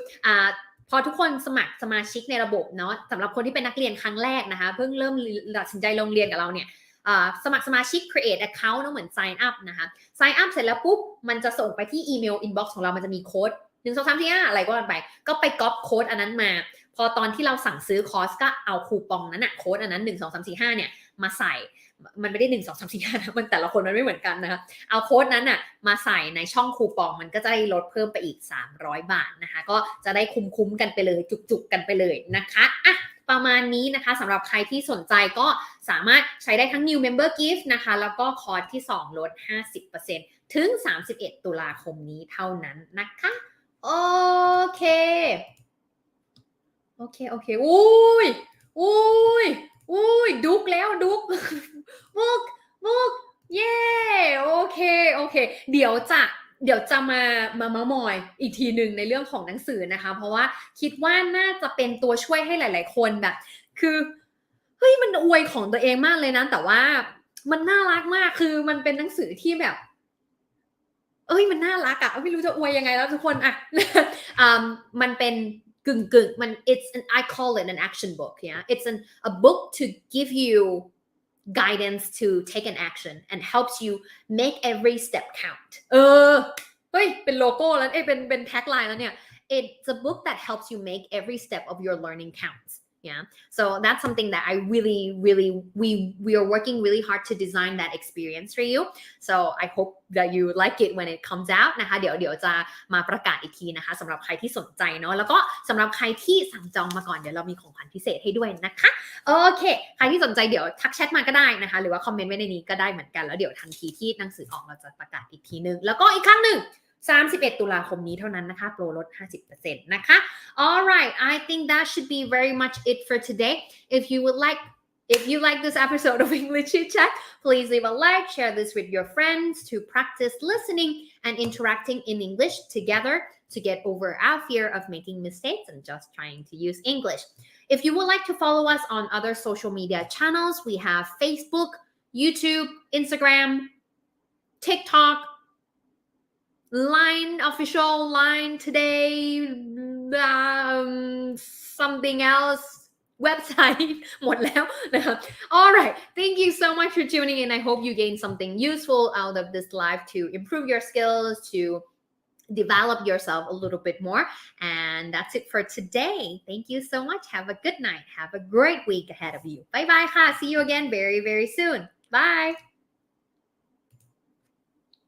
พอทุกคนสมัครสมาชิกในระบบเนาะสำหรับคนที่เป็นนักเรียนครั้งแรกนะคะเพิ่งเริ่มตัดสินใจลงเรียนกับเราเนี่ยสมัครสมาชิก create account เหมือน sign up นะคะ sign up เสร็จแล้วปุ๊บมันจะส่งไปที่อีเมล inbox ของเรามันจะมีโค้ด1 2 3 4 5อะไรก็ว่าไปก็ไปก๊อปโค้ดอันนั้นมาพอตอนที่เราสั่งซื้อคอร์สก็เอาคูปองนั้นโค้ดอันนั้น1 2 3 4 5เนี่ยมาใส่มันไม่ได้1 2 3 4 5นะมันแต่ละคนมันไม่เหมือนกันนะคะเอาโค้ดนั้นมาใส่ในช่องคูปองมันก็จะได้ลดเพิ่มไปอีก300 บาทนะคะก็จะได้คุ้มกันไปเลยจุกๆกันไปเลยนะคะประมาณนี้นะคะสำหรับใครที่สนใจก็สามารถใช้ได้ทั้ง New Member Gift นะคะแล้วก็คอร์สที่2ลด 50% ถึง31ตุลาคมนี้เท่านั้นนะคะโอเคอุ้ยดุกแล้วดุกมุกเย้โอเคเดี๋ยวจะมาเม้ามอยอีกทีหนึ่งในเรื่องของหนังสือนะคะเพราะว่าคิดว่าน่าจะเป็นตัวช่วยให้หลายๆคนแบบคือมันอวยของตัวเองมากเลยนะแต่ว่ามันน่ารักมากคือมันเป็นหนังสือที่แบบมันน่ารักไม่รู้จะอวยยังไงแล้วทุกคนมันเป็นกึ่งมัน I call it an action book yeah it's a book to give you guidance to take an action and helps you make every step count เป็นโลโก้แล้วเป็นแท็กไลน์แล้วเนี่ย it's a book that helps you make every step of your learning counts yeah so that's something that I really we are working really hard to design that experience for you so I hope that you like it when it comes out นะคะเดี๋ยวจะมาประกาศอีกทีนะคะสำหรับใครที่สนใจเนาะแล้วก็สำหรับใครที่สั่งจองมาก่อนเดี๋ยวเรามีของขวัญพิเศษให้ด้วยนะคะโอเคใครที่สนใจเดี๋ยวทักแชทมาก็ได้นะคะหรือว่าคอมเมนต์ไว้ในนี้ก็ได้เหมือนกันแล้วเดี๋ยวทันทีที่หนังสือออกเราจะประกาศอีกทีนึงแล้วก็อีกครั้งหนึ่ง31ตุลาคมนี้เท่านั้นนะคะโปรลด 50% นะคะ Alright I think that should be very much it for today if you like this episode of English Chitchat please leave a like share this with your friends to practice listening and interacting in English together to get over our fear of making mistakes and just trying to use English if you would like to follow us on other social media channels we have Facebook YouTube Instagram TikTok Line official line today something else website หมดแล้วนะคะ Alright thank you so much for tuning in I hope you gained something useful out of this live to improve your skills to develop yourself a little bit more. And that's it for today. Thank you so much. Have a good night. Have a great week ahead of you. Bye bye. See you again very, very soon. Bye.